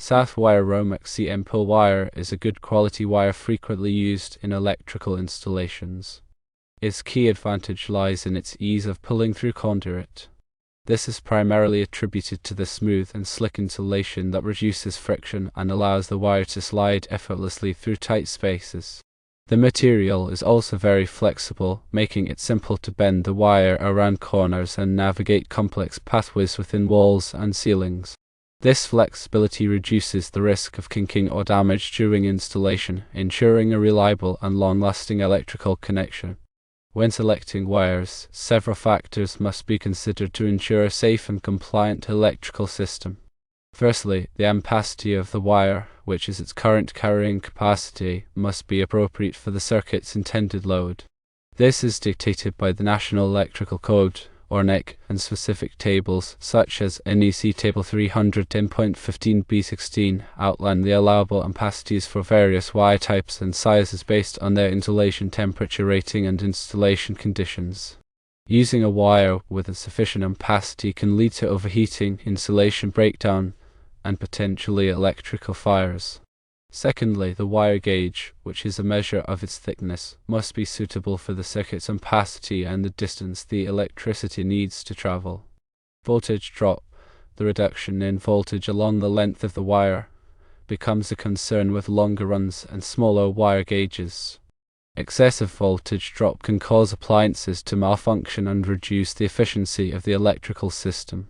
Southwire Romex SIMpull wire is a good quality wire frequently used in electrical installations. Its key advantage lies in its ease of pulling through conduit. This is primarily attributed to the smooth and slick insulation that reduces friction and allows the wire to slide effortlessly through tight spaces. The material is also very flexible, making it simple to bend the wire around corners and navigate complex pathways within walls and ceilings. This flexibility reduces the risk of kinking or damage during installation, ensuring a reliable and long-lasting electrical connection. When selecting wires, several factors must be considered to ensure a safe and compliant electrical system. Firstly, the ampacity of the wire, which is its current carrying capacity, must be appropriate for the circuit's intended load. This is dictated by the National Electrical Code, or NEC, and specific tables, such as NEC Table 310.15b16, outline the allowable ampacities for various wire types and sizes based on their insulation temperature rating and installation conditions. Using a wire with a sufficient ampacity can lead to overheating, insulation breakdown, and potentially electrical fires. Secondly, the wire gauge, which is a measure of its thickness, must be suitable for the circuit's ampacity and the distance the electricity needs to travel. Voltage drop, the reduction in voltage along the length of the wire, becomes a concern with longer runs and smaller wire gauges. Excessive voltage drop can cause appliances to malfunction and reduce the efficiency of the electrical system.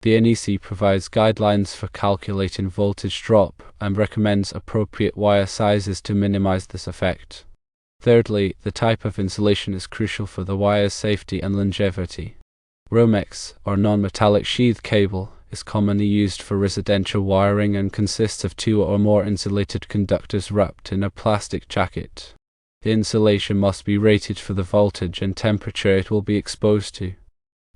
The NEC provides guidelines for calculating voltage drop and recommends appropriate wire sizes to minimize this effect. Thirdly, the type of insulation is crucial for the wire's safety and longevity. Romex, or non-metallic sheath cable, is commonly used for residential wiring and consists of 2 or more insulated conductors wrapped in a plastic jacket. The insulation must be rated for the voltage and temperature it will be exposed to.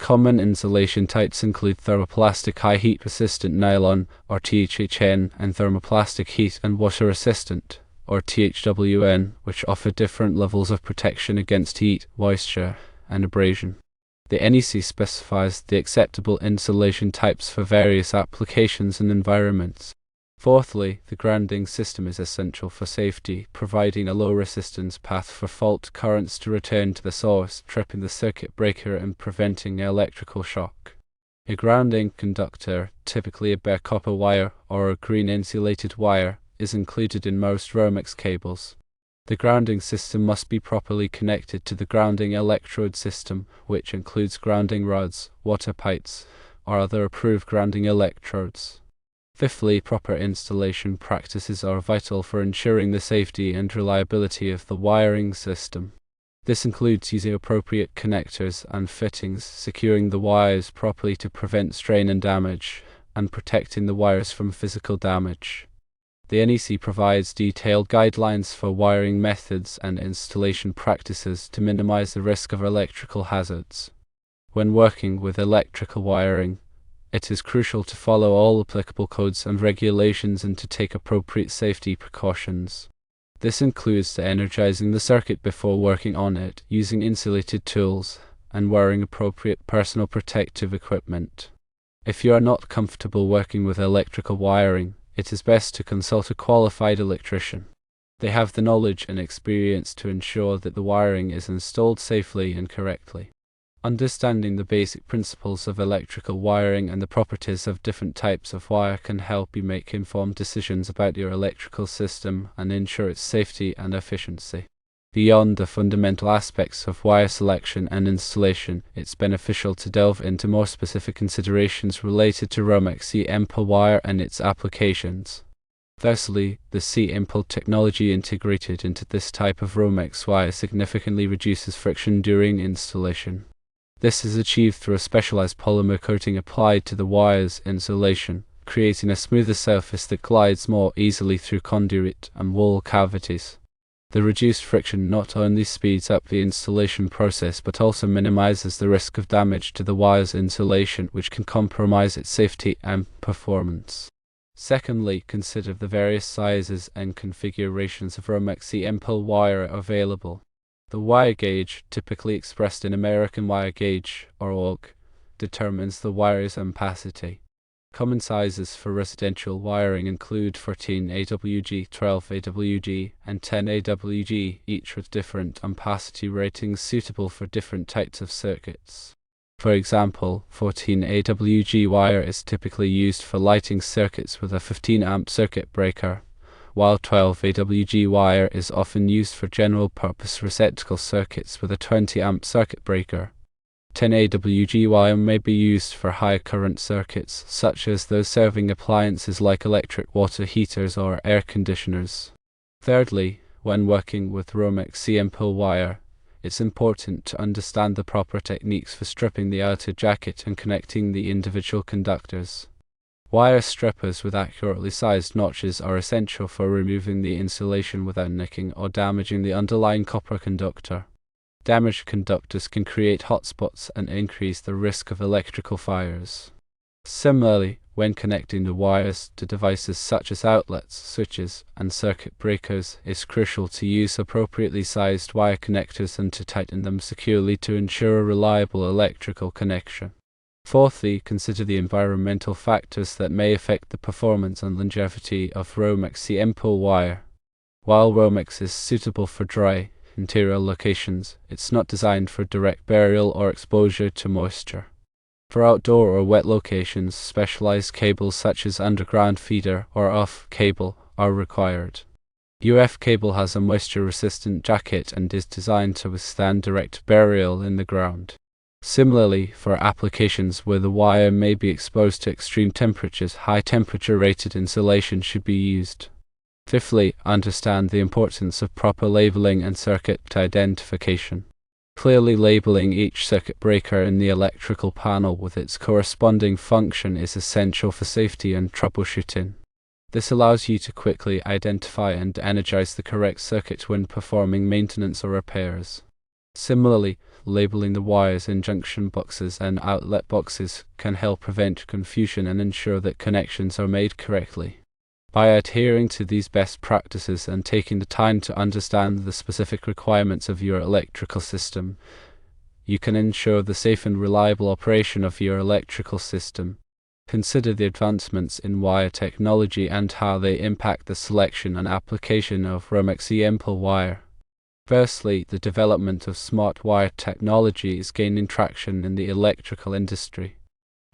Common insulation types include thermoplastic high heat resistant nylon, or THHN, and thermoplastic heat and water resistant, or THWN, which offer different levels of protection against heat, moisture, and abrasion. The NEC specifies the acceptable insulation types for various applications and environments. Fourthly, the grounding system is essential for safety, providing a low resistance path for fault currents to return to the source, tripping the circuit breaker and preventing electrical shock. A grounding conductor, typically a bare copper wire or a green insulated wire, is included in most Romex cables. The grounding system must be properly connected to the grounding electrode system, which includes grounding rods, water pipes, or other approved grounding electrodes. Fifthly, proper installation practices are vital for ensuring the safety and reliability of the wiring system. This includes using appropriate connectors and fittings, securing the wires properly to prevent strain and damage, and protecting the wires from physical damage. The NEC provides detailed guidelines for wiring methods and installation practices to minimize the risk of electrical hazards. When working with electrical wiring, it is crucial to follow all applicable codes and regulations and to take appropriate safety precautions. This includes energizing the circuit before working on it, using insulated tools, and wearing appropriate personal protective equipment. If you are not comfortable working with electrical wiring, it is best to consult a qualified electrician. They have the knowledge and experience to ensure that the wiring is installed safely and correctly. Understanding the basic principles of electrical wiring and the properties of different types of wire can help you make informed decisions about your electrical system and ensure its safety and efficiency. Beyond the fundamental aspects of wire selection and installation, it's beneficial to delve into more specific considerations related to Romex SIMpull wire and its applications. Firstly, the SIMpull technology integrated into this type of Romex wire significantly reduces friction during installation. This is achieved through a specialized polymer coating applied to the wire's insulation, creating a smoother surface that glides more easily through conduit and wall cavities. The reduced friction not only speeds up the installation process but also minimizes the risk of damage to the wire's insulation, which can compromise its safety and performance. Secondly, consider the various sizes and configurations of Romex SIMpull wire available. The wire gauge, typically expressed in American wire gauge, or AUG, determines the wire's ampacity. Common sizes for residential wiring include 14 AWG, 12 AWG, and 10 AWG, each with different ampacity ratings suitable for different types of circuits. For example, 14 AWG wire is typically used for lighting circuits with a 15 amp circuit breaker, while 12 AWG wire is often used for general-purpose receptacle circuits with a 20 amp circuit breaker. 10 AWG wire may be used for high current circuits, such as those serving appliances like electric water heaters or air conditioners. Thirdly, when working with Romex SIMpull wire, it's important to understand the proper techniques for stripping the outer jacket and connecting the individual conductors. Wire strippers with accurately sized notches are essential for removing the insulation without nicking or damaging the underlying copper conductor. Damaged conductors can create hotspots and increase the risk of electrical fires. Similarly, when connecting the wires to devices such as outlets, switches, and circuit breakers, it's crucial to use appropriately sized wire connectors and to tighten them securely to ensure a reliable electrical connection. Fourthly, consider the environmental factors that may affect the performance and longevity of Romex SIMpull wire. While Romex is suitable for dry, interior locations, it's not designed for direct burial or exposure to moisture. For outdoor or wet locations, specialized cables such as underground feeder or UF cable are required. UF cable has a moisture-resistant jacket and is designed to withstand direct burial in the ground. Similarly, for applications where the wire may be exposed to extreme temperatures, high temperature rated insulation should be used. Fifthly, understand the importance of proper labeling and circuit identification. Clearly labeling each circuit breaker in the electrical panel with its corresponding function is essential for safety and troubleshooting. This allows you to quickly identify and energize the correct circuit when performing maintenance or repairs. Similarly, labeling the wires in junction boxes and outlet boxes can help prevent confusion and ensure that connections are made correctly. By adhering to these best practices and taking the time to understand the specific requirements of your electrical system, you can ensure the safe and reliable operation of your electrical system. Consider the advancements in wire technology and how they impact the selection and application of Romex SIMpull wire. Firstly, the development of smart wire technology is gaining traction in the electrical industry.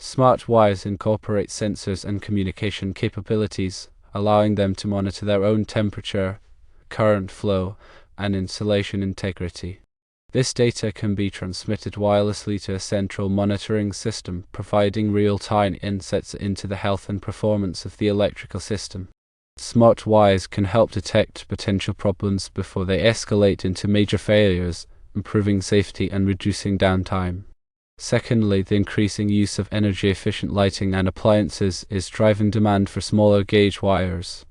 Smart wires incorporate sensors and communication capabilities, allowing them to monitor their own temperature, current flow, and insulation integrity. This data can be transmitted wirelessly to a central monitoring system, providing real-time insights into the health and performance of the electrical system. Smart wires can help detect potential problems before they escalate into major failures, improving safety and reducing downtime. Secondly, the increasing use of energy-efficient lighting and appliances is driving demand for smaller gauge wires.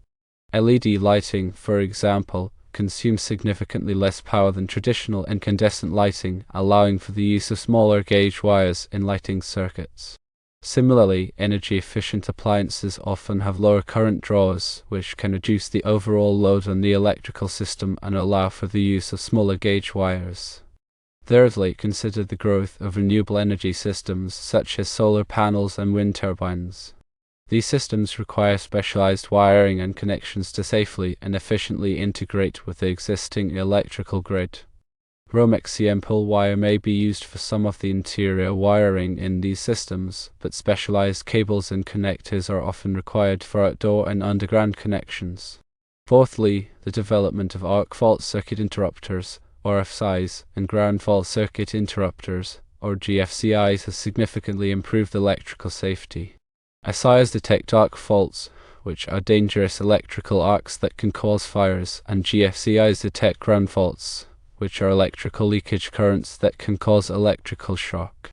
LED lighting, for example, consumes significantly less power than traditional incandescent lighting, allowing for the use of smaller gauge wires in lighting circuits. Similarly, energy-efficient appliances often have lower current draws, which can reduce the overall load on the electrical system and allow for the use of smaller gauge wires. Thirdly, consider the growth of renewable energy systems such as solar panels and wind turbines. These systems require specialized wiring and connections to safely and efficiently integrate with the existing electrical grid. Romex SIMpull wire may be used for some of the interior wiring in these systems, but specialized cables and connectors are often required for outdoor and underground connections. Fourthly, the development of arc fault circuit interrupters, RFCIs, and ground fault circuit interrupters, or GFCIs, has significantly improved electrical safety. RFCIs detect arc faults, which are dangerous electrical arcs that can cause fires, and GFCIs detect ground faults, which are electrical leakage currents that can cause electrical shock.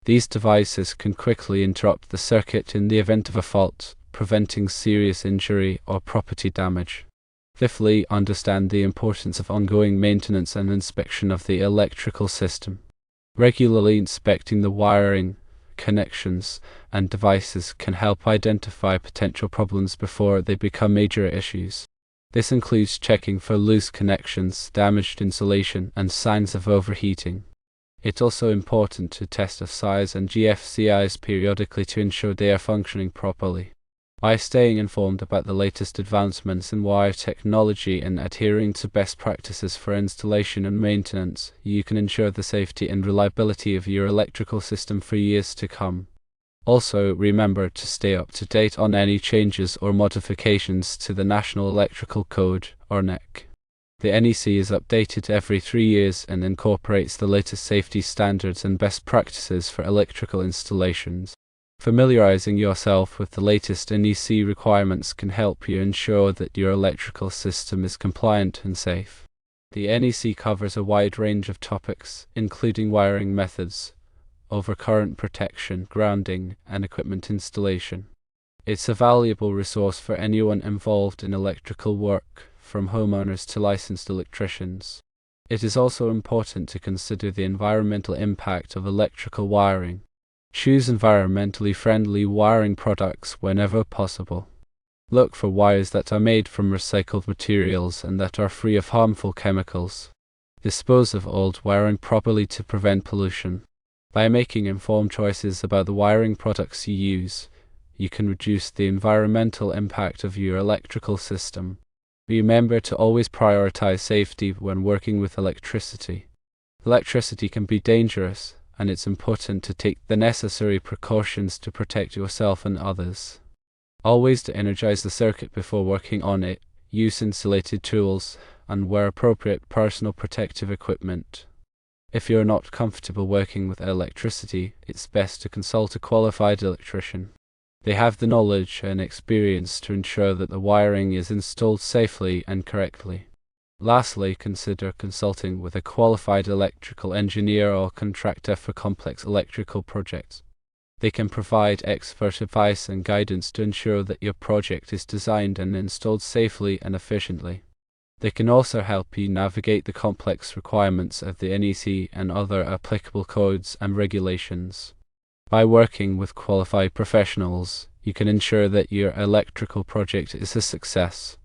These devices can quickly interrupt the circuit in the event of a fault, preventing serious injury or property damage. Fifthly, understand the importance of ongoing maintenance and inspection of the electrical system. Regularly inspecting the wiring, connections, and devices can help identify potential problems before they become major issues. This includes checking for loose connections, damaged insulation, and signs of overheating. It's also important to test FSIs and GFCIs periodically to ensure they are functioning properly. By staying informed about the latest advancements in wire technology and adhering to best practices for installation and maintenance, you can ensure the safety and reliability of your electrical system for years to come. Also, remember to stay up to date on any changes or modifications to the National Electrical Code, or NEC. The NEC is updated every 3 years and incorporates the latest safety standards and best practices for electrical installations. Familiarizing yourself with the latest NEC requirements can help you ensure that your electrical system is compliant and safe. The NEC covers a wide range of topics, including wiring methods, overcurrent protection, grounding, and equipment installation. It's a valuable resource for anyone involved in electrical work, from homeowners to licensed electricians. It is also important to consider the environmental impact of electrical wiring. Choose environmentally friendly wiring products whenever possible. Look for wires that are made from recycled materials and that are free of harmful chemicals. Dispose of old wiring properly to prevent pollution. By making informed choices about the wiring products you use, you can reduce the environmental impact of your electrical system. Remember to always prioritize safety when working with electricity. Electricity can be dangerous, and it's important to take the necessary precautions to protect yourself and others. Always to energize the circuit before working on it, use insulated tools, and wear appropriate personal protective equipment. If you're not comfortable working with electricity, it's best to consult a qualified electrician. They have the knowledge and experience to ensure that the wiring is installed safely and correctly. Lastly, consider consulting with a qualified electrical engineer or contractor for complex electrical projects. They can provide expert advice and guidance to ensure that your project is designed and installed safely and efficiently. They can also help you navigate the complex requirements of the NEC and other applicable codes and regulations. By working with qualified professionals, you can ensure that your electrical project is a success.